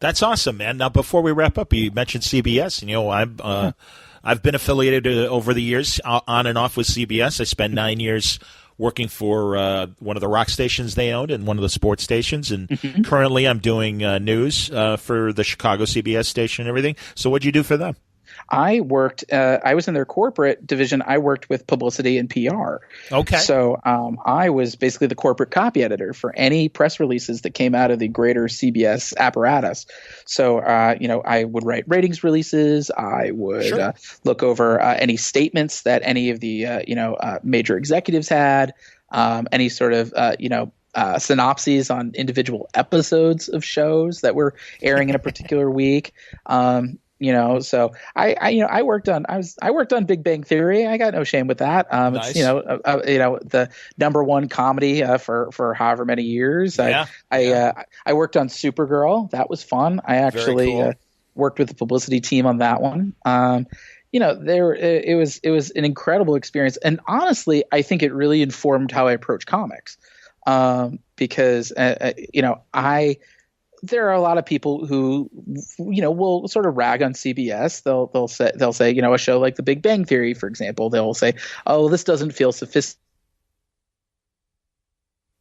That's awesome, man. Now, before we wrap up, you mentioned CBS, and, I've been affiliated over the years on and off with CBS. I spent 9 years working for one of the rock stations they owned and one of the sports stations. And currently I'm doing news for the Chicago CBS station and everything. So what'd you do for them? I was in their corporate division. I worked with publicity and PR. Okay. So I was basically the corporate copy editor for any press releases that came out of the greater CBS apparatus. So, I would write ratings releases. I would look over any statements that any of the, major executives had, any sort of, synopses on individual episodes of shows that were airing in a particular week. So I worked on Big Bang Theory. I got no shame with that. Nice. It's the number one comedy for however many years. I worked on Supergirl. That was fun. I actually worked with the publicity team on that one. It was an incredible experience, and honestly, I think it really informed how I approach comics. Because there are a lot of people who, will sort of rag on CBS. They'll say, a show like The Big Bang Theory, for example, they'll say, oh, this doesn't feel sophisticated.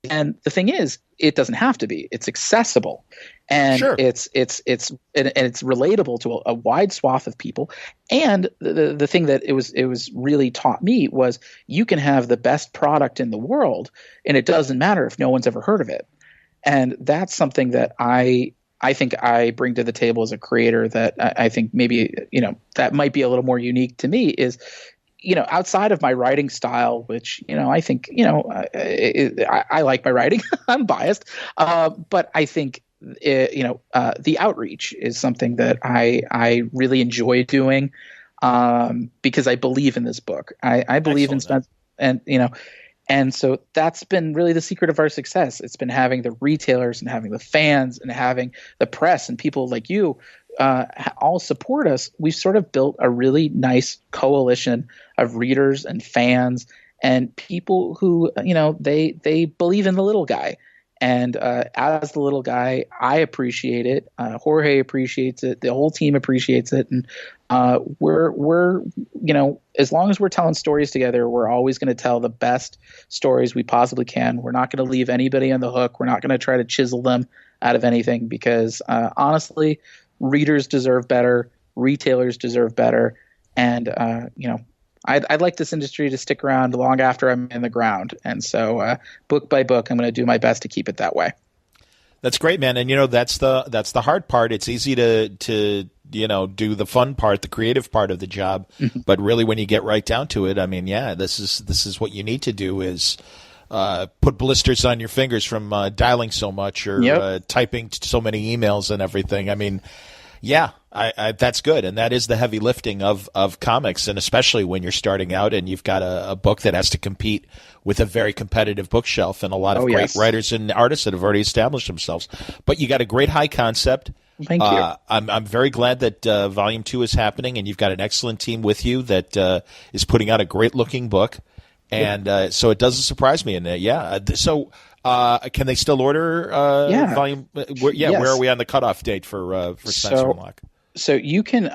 And the thing is, it doesn't have to be. It's accessible, and it's relatable to a wide swath of people. And the thing that it was really taught me was you can have the best product in the world, and it doesn't matter if no one's ever heard of it. And that's something that I think I bring to the table as a creator that I think maybe, that might be a little more unique to me is, outside of my writing style, which, I think, I like my writing. I'm biased. But I think, the outreach is something that I really enjoy doing because I believe in this book. I believe in Spencer and so that's been really the secret of our success. It's been having the retailers and having the fans and having the press and people like you all support us. We've sort of built a really nice coalition of readers and fans and people who, they believe in the little guy. And as the little guy, I appreciate it. Jorge appreciates it. The whole team appreciates it. And we're as long as we're telling stories together, we're always going to tell the best stories we possibly can. We're not going to leave anybody on the hook. We're not going to try to chisel them out of anything because honestly, readers deserve better. Retailers deserve better. And, I'd like this industry to stick around long after I'm in the ground. And so book by book, I'm going to do my best to keep it that way. That's great, man. And, that's the hard part. It's easy to do the fun part, the creative part of the job. But really, when you get right down to it, this is what you need to do is put blisters on your fingers from dialing so much or typing so many emails and everything. Yeah, that's good. And that is the heavy lifting of comics. And especially when you're starting out and you've got a book that has to compete with a very competitive bookshelf and a lot of great writers and artists that have already established themselves. But you got a great high concept. Thank you. I'm very glad that Volume 2 is happening and you've got an excellent team with you that is putting out a great looking book. And so it doesn't surprise me. And so can they still order volume? Where are we on the cutoff date for Spencer and Locke? So you can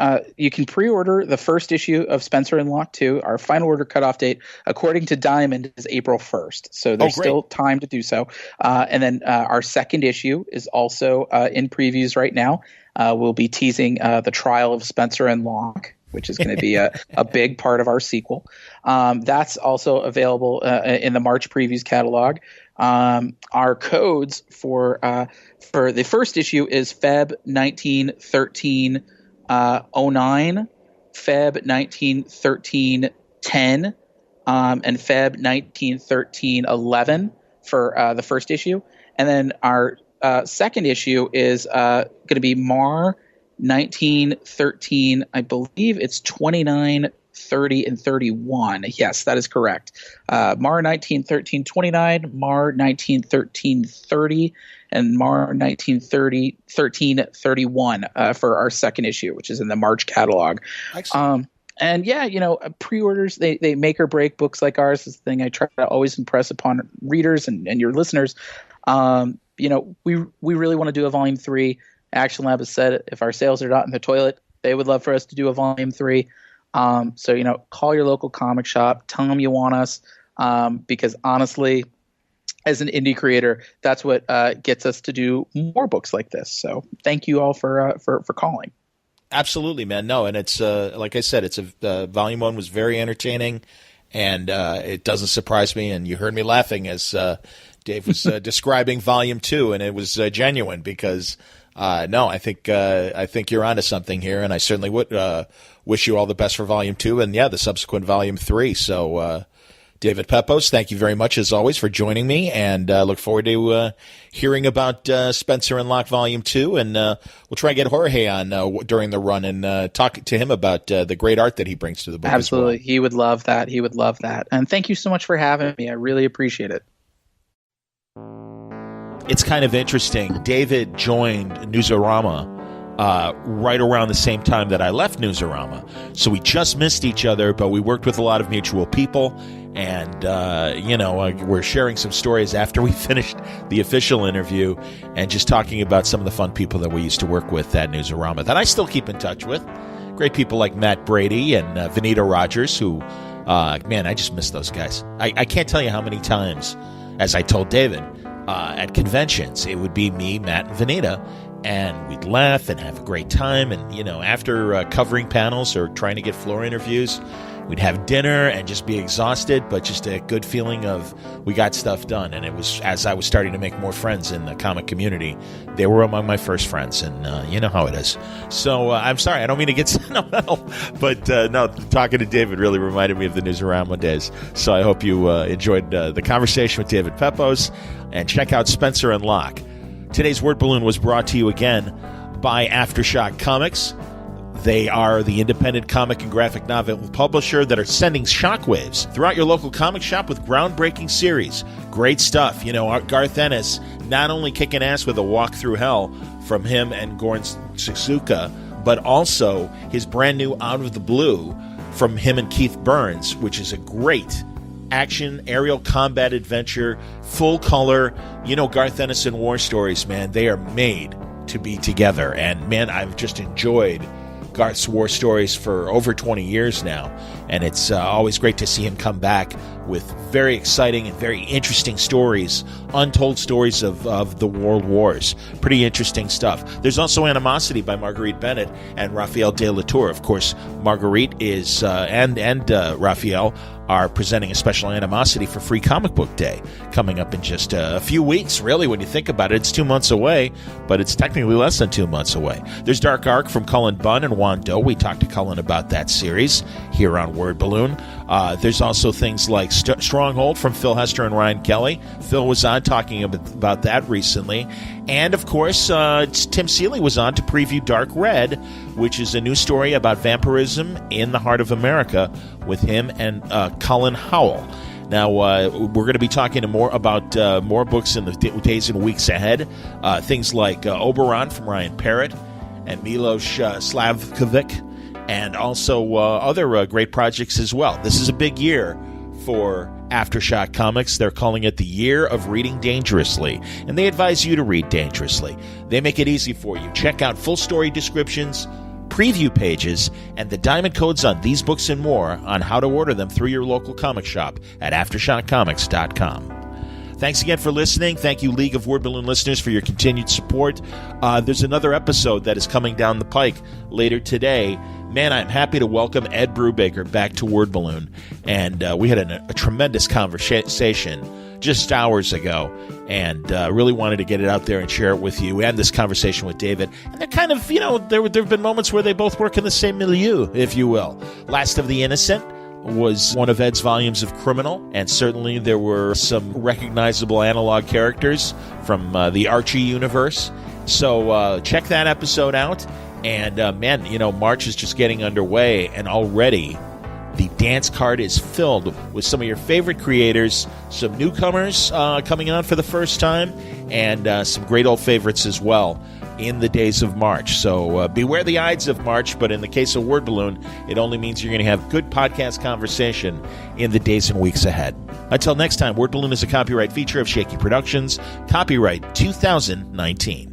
pre-order the first issue of Spencer and Locke 2. Our final order cutoff date, according to Diamond, is April 1st. So there's still time to do so. And then our second issue is also in previews right now. We'll be teasing the trial of Spencer and Locke, which is going to be a big part of our sequel. That's also available in the March previews catalog. Our codes for the first issue is Feb 1913 09, Feb 1913 10, and Feb 1913 11 for the first issue. And then our second issue is going to be Mar 1913, I believe it's 29, 30, and 31. Yes, that is correct. Mar 1913, 29, Mar 1913, 30, and Mar 1913, 31 for our second issue, which is in the March catalog. And yeah, pre-orders, they make or break books like ours. This is the thing I try to always impress upon readers and your listeners. We really want to do a volume 3. Action Lab has said if our sales are not in the toilet, they would love for us to do a volume 3. So call your local comic shop, tell them you want us, because honestly, as an indie creator, that's what gets us to do more books like this. So thank you all for calling. Absolutely, man. No, and it's like I said, it's volume 1 was very entertaining, and it doesn't surprise me. And you heard me laughing as Dave was describing volume 2, and it was genuine because. No, I think you're onto something here, and I certainly would wish you all the best for Volume 2 and, the subsequent Volume 3. So, David Pepose, thank you very much, as always, for joining me, and look forward to hearing about Spencer and Locke Volume 2, and we'll try and get Jorge on during the run and talk to him about the great art that he brings to the book. Absolutely. As well. He would love that. He would love that. And thank you so much for having me. I really appreciate it. It's kind of interesting. David joined Newsarama right around the same time that I left Newsarama. So we just missed each other, but we worked with a lot of mutual people. And, we're sharing some stories after we finished the official interview and just talking about some of the fun people that we used to work with at Newsarama that I still keep in touch with. Great people like Matt Brady and Vanita Rogers, who, I just miss those guys. I can't tell you how many times, as I told David, at conventions, it would be me, Matt, and Vanita, and we'd laugh and have a great time. And, after covering panels or trying to get floor interviews, we'd have dinner and just be exhausted, but just a good feeling of we got stuff done. And it was, as I was starting to make more friends in the comic community, they were among my first friends, and you know how it is. So I'm sorry, I don't mean to get sentimental, but no, talking to David really reminded me of the Newsarama days. So I hope you enjoyed the conversation with David Pepose, and check out Spencer and Locke. Today's Word Balloon was brought to you again by Aftershock Comics. They are the independent comic and graphic novel publisher that are sending shockwaves throughout your local comic shop with groundbreaking series. Great stuff. Garth Ennis not only kicking ass with A Walk Through Hell from him and Goran Suzuka, but also his brand new Out of the Blue from him and Keith Burns, which is a great action aerial combat adventure, full color. Garth Ennis and war stories, man, they are made to be together. And man, I've just enjoyed Garth's war stories for over 20 years now, and it's always great to see him come back with very exciting and very interesting stories, untold stories of the world wars. Pretty interesting stuff. There's also Animosity by Marguerite Bennett and Raphael de la Tour. Of course, Marguerite is and Raphael are presenting a special Animosity for Free Comic Book Day coming up in just a few weeks, really, when you think about it. It's 2 months away, but it's technically less than 2 months away. There's Dark Arc from Cullen Bunn and Juan Doe. We talked to Cullen about that series here on Word Balloon. There's also things like Stronghold from Phil Hester and Ryan Kelly. Phil was on talking about that recently. And, of course, Tim Seeley was on to preview Dark Red, which is a new story about vampirism in the heart of America with him and Colin Howell. Now, we're going to be talking more about more books in the days and weeks ahead. Things like Oberon from Ryan Parrott and Milos Slavkovic, and also other great projects as well. This is a big year for Aftershock Comics. They're calling it the Year of Reading Dangerously, and they advise you to read dangerously. They make it easy for you. Check out full story descriptions, preview pages, and the diamond codes on these books and more on how to order them through your local comic shop at AftershockComics.com. Thanks again for listening. Thank you, League of Word Balloon listeners, for your continued support. There's another episode that is coming down the pike later today. Man, I'm happy to welcome Ed Brubaker back to Word Balloon. And we had a tremendous conversation just hours ago, and really wanted to get it out there and share it with you. We had this conversation with David, and they're kind of, there have been moments where they both work in the same milieu, if you will. Last of the Innocent was one of Ed's volumes of Criminal, and certainly there were some recognizable analog characters from the Archie universe. So check that episode out. And man, March is just getting underway, and already the dance card is filled with some of your favorite creators, some newcomers coming on for the first time, and some great old favorites as well in the days of March. So beware the Ides of March, but in the case of Word Balloon, it only means you're going to have good podcast conversation in the days and weeks ahead. Until next time, Word Balloon is a copyright feature of Shaky Productions, copyright 2019.